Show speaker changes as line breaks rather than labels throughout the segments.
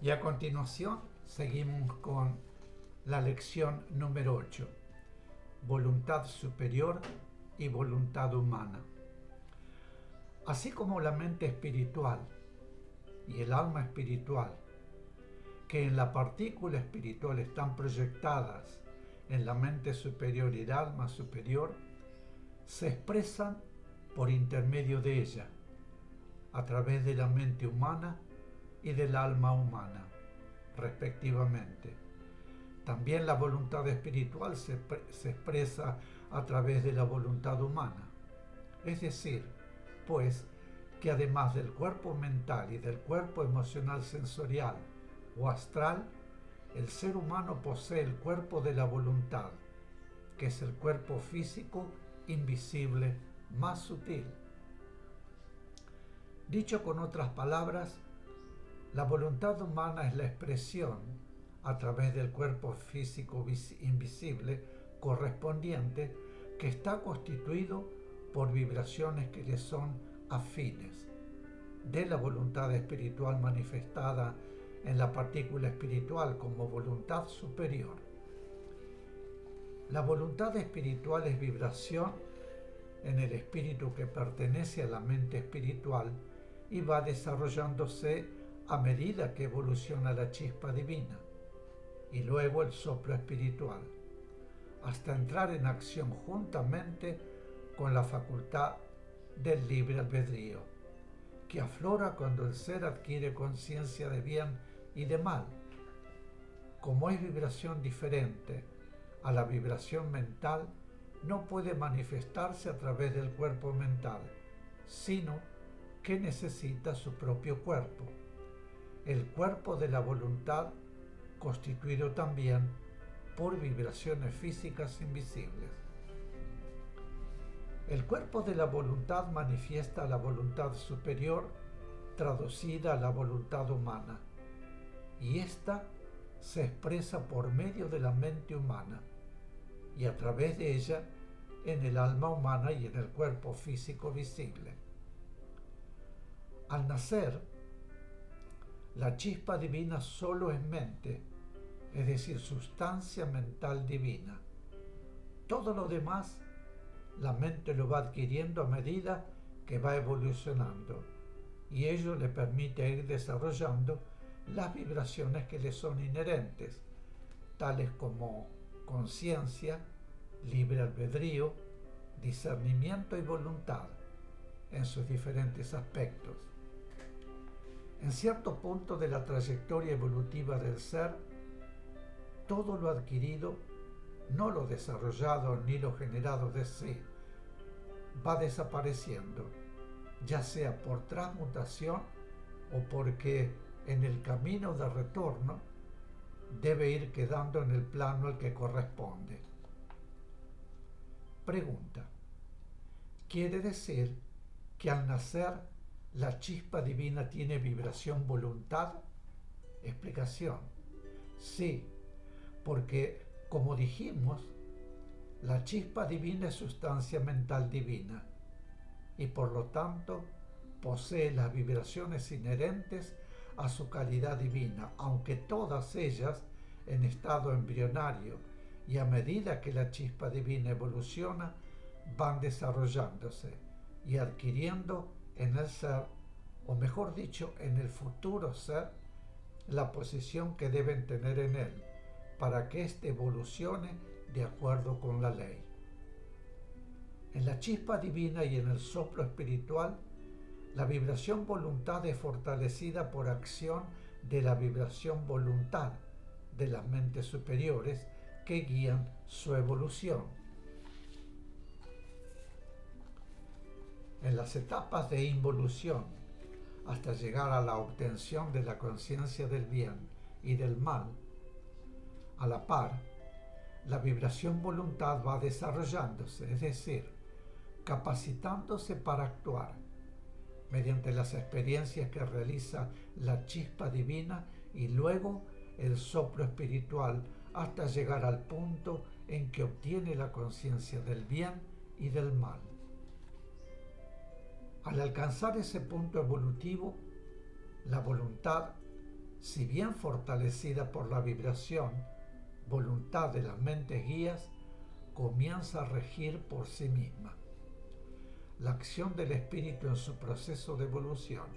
Y a continuación seguimos con la lección número 8, voluntad superior y voluntad humana. Así como la mente espiritual y el alma espiritual, que en la partícula espiritual están proyectadas en la mente superior y el alma superior, se expresan por intermedio de ella, a través de la mente humana y del alma humana, respectivamente. También la voluntad espiritual se expresa a través de la voluntad humana. Es decir, pues, que además del cuerpo mental y del cuerpo emocional sensorial o astral, el ser humano posee el cuerpo de la voluntad, que es el cuerpo físico invisible más sutil. Dicho con otras palabras, la voluntad humana es la expresión, a través del cuerpo físico invisible correspondiente, que está constituido por vibraciones que le son afines, de la voluntad espiritual manifestada en la partícula espiritual como voluntad superior. La voluntad espiritual es vibración en el espíritu que pertenece a la mente espiritual y va desarrollándose a medida que evoluciona la chispa divina y luego el soplo espiritual, hasta entrar en acción juntamente con la facultad del libre albedrío, que aflora cuando el ser adquiere conciencia de bien y de mal. Como es vibración diferente a la vibración mental, no puede manifestarse a través del cuerpo mental, sino que necesita su propio cuerpo, el cuerpo de la voluntad, constituido también por vibraciones físicas invisibles. El cuerpo de la voluntad manifiesta la voluntad superior traducida a la voluntad humana, y ésta se expresa por medio de la mente humana y a través de ella en el alma humana y en el cuerpo físico visible. Al nacer, la chispa divina solo es mente, es decir, sustancia mental divina. Todo lo demás, la mente lo va adquiriendo a medida que va evolucionando, y ello le permite ir desarrollando las vibraciones que le son inherentes, tales como conciencia, libre albedrío, discernimiento y voluntad, en sus diferentes aspectos. En cierto punto de la trayectoria evolutiva del ser, todo lo adquirido, no lo desarrollado ni lo generado de sí, va desapareciendo, ya sea por transmutación o porque en el camino de retorno debe ir quedando en el plano al que corresponde. Pregunta: ¿quiere decir que al nacer la chispa divina tiene vibración voluntad? Explicación: sí, porque, como dijimos, la chispa divina es sustancia mental divina y por lo tanto posee las vibraciones inherentes a su calidad divina, aunque todas ellas en estado embrionario, y a medida que la chispa divina evoluciona, van desarrollándose y adquiriendo en el ser, o mejor dicho, en el futuro ser, la posición que deben tener en él, para que éste evolucione de acuerdo con la ley. En la chispa divina y en el soplo espiritual, la vibración voluntad es fortalecida por acción de la vibración voluntad de las mentes superiores que guían su evolución. En las etapas de involución, hasta llegar a la obtención de la conciencia del bien y del mal, a la par, la vibración voluntad va desarrollándose, es decir, capacitándose para actuar, mediante las experiencias que realiza la chispa divina y luego el soplo espiritual, hasta llegar al punto en que obtiene la conciencia del bien y del mal. Al alcanzar ese punto evolutivo, la voluntad si bien fortalecida por la vibración, voluntad de las mentes guías, comienza a regir por sí misma. La acción del espíritu en su proceso de evolución.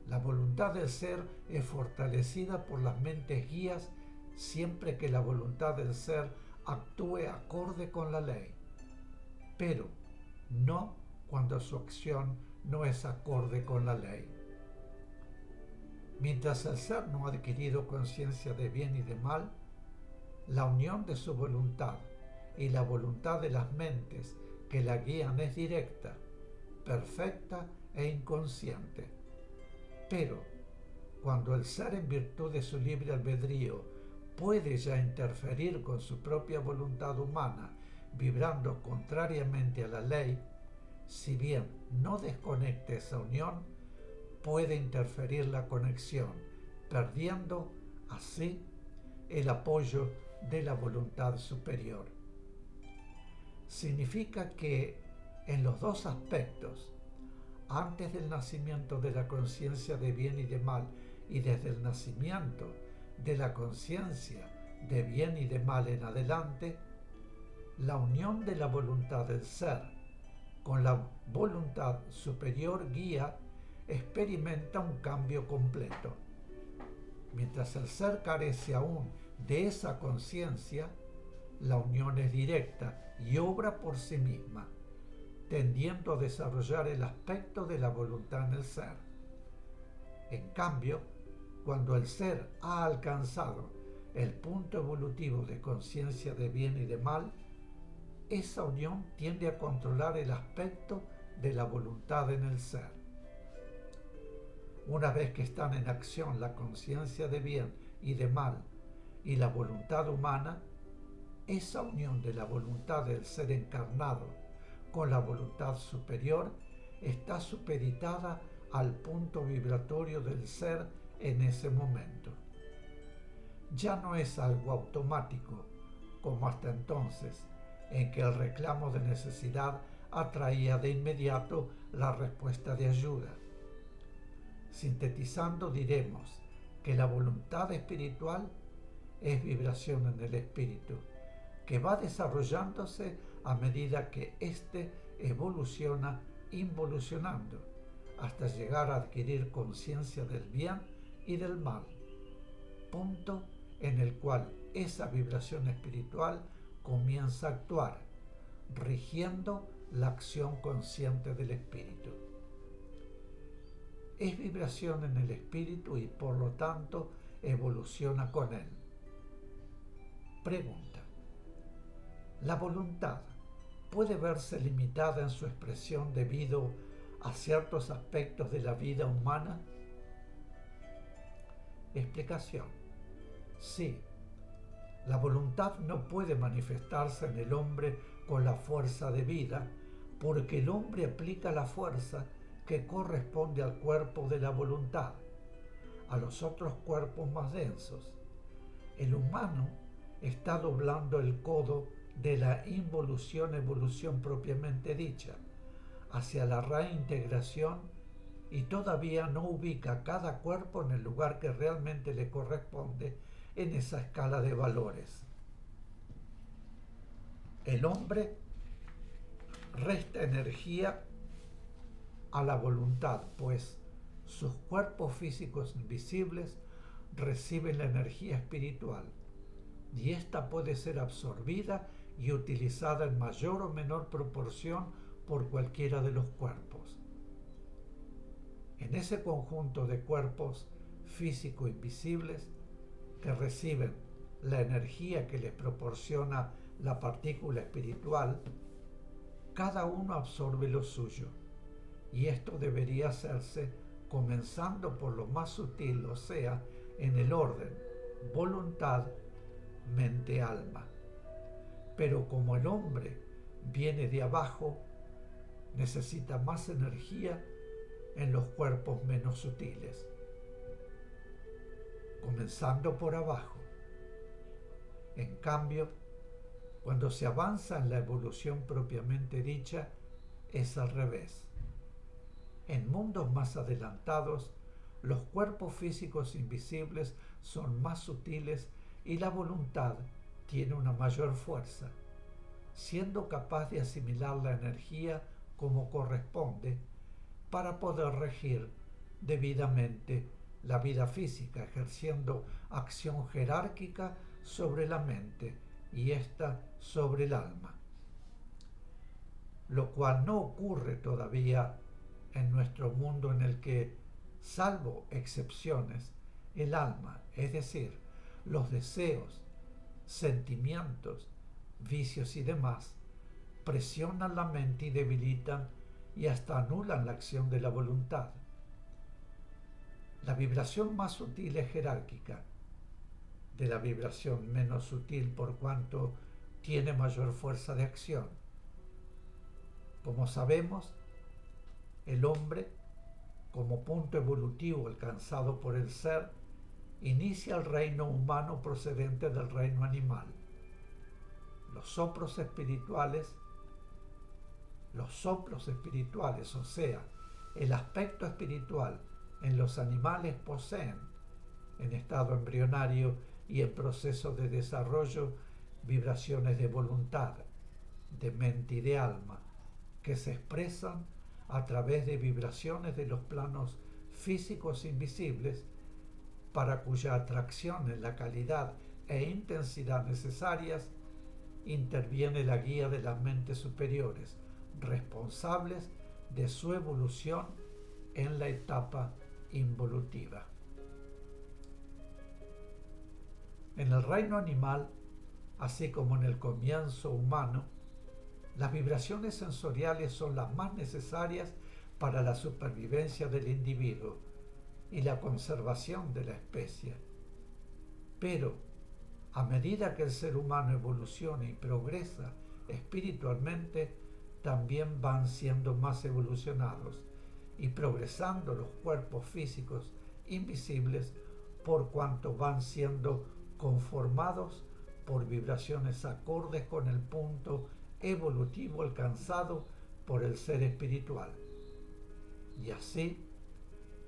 La voluntad del ser es fortalecida por las mentes guías siempre que la voluntad del ser actúe acorde con la ley, pero no cuando su acción no es acorde con la ley. Mientras el ser no ha adquirido conciencia de bien y de mal, la unión de su voluntad y la voluntad de las mentes que la guían es directa, perfecta e inconsciente. Pero cuando el ser, en virtud de su libre albedrío, puede ya interferir con su propia voluntad humana, vibrando contrariamente a la ley, si bien no desconecte esa unión, puede interferir la conexión, perdiendo así el apoyo de la voluntad superior. Significa que en los dos aspectos, antes del nacimiento de la conciencia de bien y de mal y desde el nacimiento de la conciencia de bien y de mal en adelante, la unión de la voluntad del ser con la voluntad superior guía experimenta un cambio completo. Mientras el ser carece aún de esa conciencia, la unión es directa y obra por sí misma, tendiendo a desarrollar el aspecto de la voluntad en el ser. En cambio, cuando el ser ha alcanzado el punto evolutivo de conciencia de bien y de mal, esa unión tiende a controlar el aspecto de la voluntad en el ser. Una vez que están en acción la conciencia de bien y de mal y la voluntad humana, esa unión de la voluntad del ser encarnado con la voluntad superior está supeditada al punto vibratorio del ser en ese momento. Ya no es algo automático, como hasta entonces, en que el reclamo de necesidad atraía de inmediato la respuesta de ayuda. Sintetizando, diremos que la voluntad espiritual es vibración en el espíritu, que va desarrollándose a medida que éste evoluciona involucionando, hasta llegar a adquirir conciencia del bien y del mal, punto en el cual esa vibración espiritual comienza a actuar, rigiendo la acción consciente del espíritu. Es vibración en el espíritu y por lo tanto evoluciona con él. Pregunta: ¿la voluntad puede verse limitada en su expresión debido a ciertos aspectos de la vida humana? Explicación: sí, la voluntad no puede manifestarse en el hombre con la fuerza de vida, porque el hombre aplica la fuerza que corresponde al cuerpo de la voluntad, a los otros cuerpos más densos. El humano está doblando el codo de la involución-evolución propiamente dicha, hacia la reintegración, y todavía no ubica cada cuerpo en el lugar que realmente le corresponde en esa escala de valores. El hombre resta energía a la voluntad, pues sus cuerpos físicos invisibles reciben la energía espiritual, y ésta puede ser absorbida y utilizada en mayor o menor proporción por cualquiera de los cuerpos. En ese conjunto de cuerpos físico invisibles que reciben la energía que les proporciona la partícula espiritual, cada uno absorbe lo suyo, y esto debería hacerse comenzando por lo más sutil, o sea, en el orden voluntad, mente, alma. Pero como el hombre viene de abajo, necesita más energía en los cuerpos menos sutiles, comenzando por abajo. En cambio, cuando se avanza en la evolución propiamente dicha, es al revés. En mundos más adelantados, los cuerpos físicos invisibles son más sutiles y la voluntad tiene una mayor fuerza, siendo capaz de asimilar la energía como corresponde para poder regir debidamente la vida física, ejerciendo acción jerárquica sobre la mente y ésta sobre el alma, lo cual no ocurre todavía en nuestro mundo en el que, salvo excepciones, el alma, es decir, los deseos, sentimientos, vicios y demás, presionan la mente y debilitan y hasta anulan la acción de la voluntad. La vibración más sutil es jerárquica de la vibración menos sutil por cuanto tiene mayor fuerza de acción. Como sabemos, el hombre, como punto evolutivo alcanzado por el ser, inicia el reino humano procedente del reino animal. Los soplos espirituales, o sea, el aspecto espiritual en los animales poseen, en estado embrionario y en proceso de desarrollo, vibraciones de voluntad, de mente y de alma, que se expresan a través de vibraciones de los planos físicos invisibles, para cuya atracción en la calidad e intensidad necesarias interviene la guía de las mentes superiores, responsables de su evolución en la etapa involutiva. En el reino animal, así como en el comienzo humano, las vibraciones sensoriales son las más necesarias para la supervivencia del individuo y la conservación de la especie. Pero, a medida que el ser humano evoluciona y progresa espiritualmente, también van siendo más evolucionados y progresando los cuerpos físicos invisibles por cuanto van siendo conformados por vibraciones acordes con el punto evolutivo alcanzado por el ser espiritual. Y así,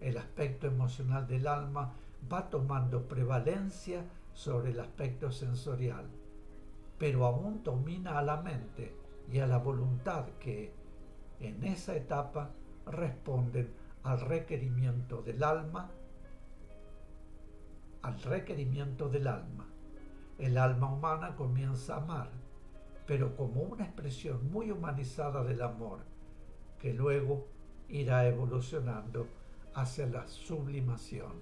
el aspecto emocional del alma va tomando prevalencia sobre el aspecto sensorial, pero aún domina a la mente y a la voluntad que, en esa etapa, responden al requerimiento del alma. El alma humana comienza a amar, pero como una expresión muy humanizada del amor, que luego irá evolucionando hacia la sublimación.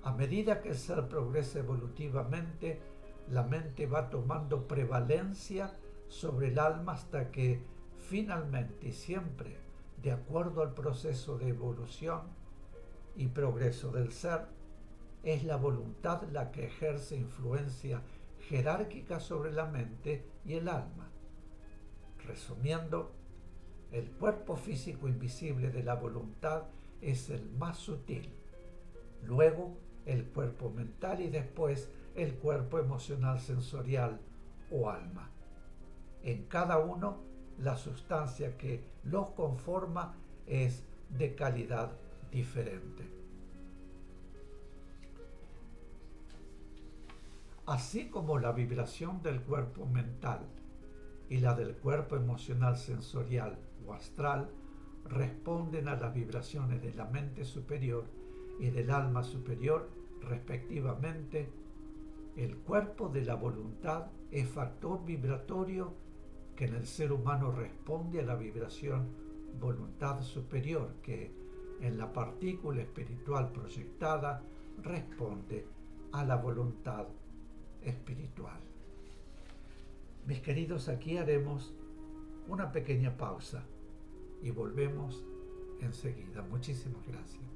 A medida que el ser progresa evolutivamente, la mente va tomando prevalencia sobre el alma hasta que, finalmente y siempre, de acuerdo al proceso de evolución y progreso del ser, es la voluntad la que ejerce influencia jerárquica sobre la mente y el alma. Resumiendo, el cuerpo físico invisible de la voluntad es el más sutil, luego el cuerpo mental y después el cuerpo emocional sensorial o alma. En cada uno, la sustancia que los conforma es de calidad diferente. Así como la vibración del cuerpo mental y la del cuerpo emocional sensorial o astral responden a las vibraciones de la mente superior y del alma superior, respectivamente, el cuerpo de la voluntad es factor vibratorio que en el ser humano responde a la vibración voluntad superior que, en la partícula espiritual proyectada, responde a la voluntad espiritual. Mis queridos, aquí haremos una pequeña pausa y volvemos enseguida. Muchísimas gracias.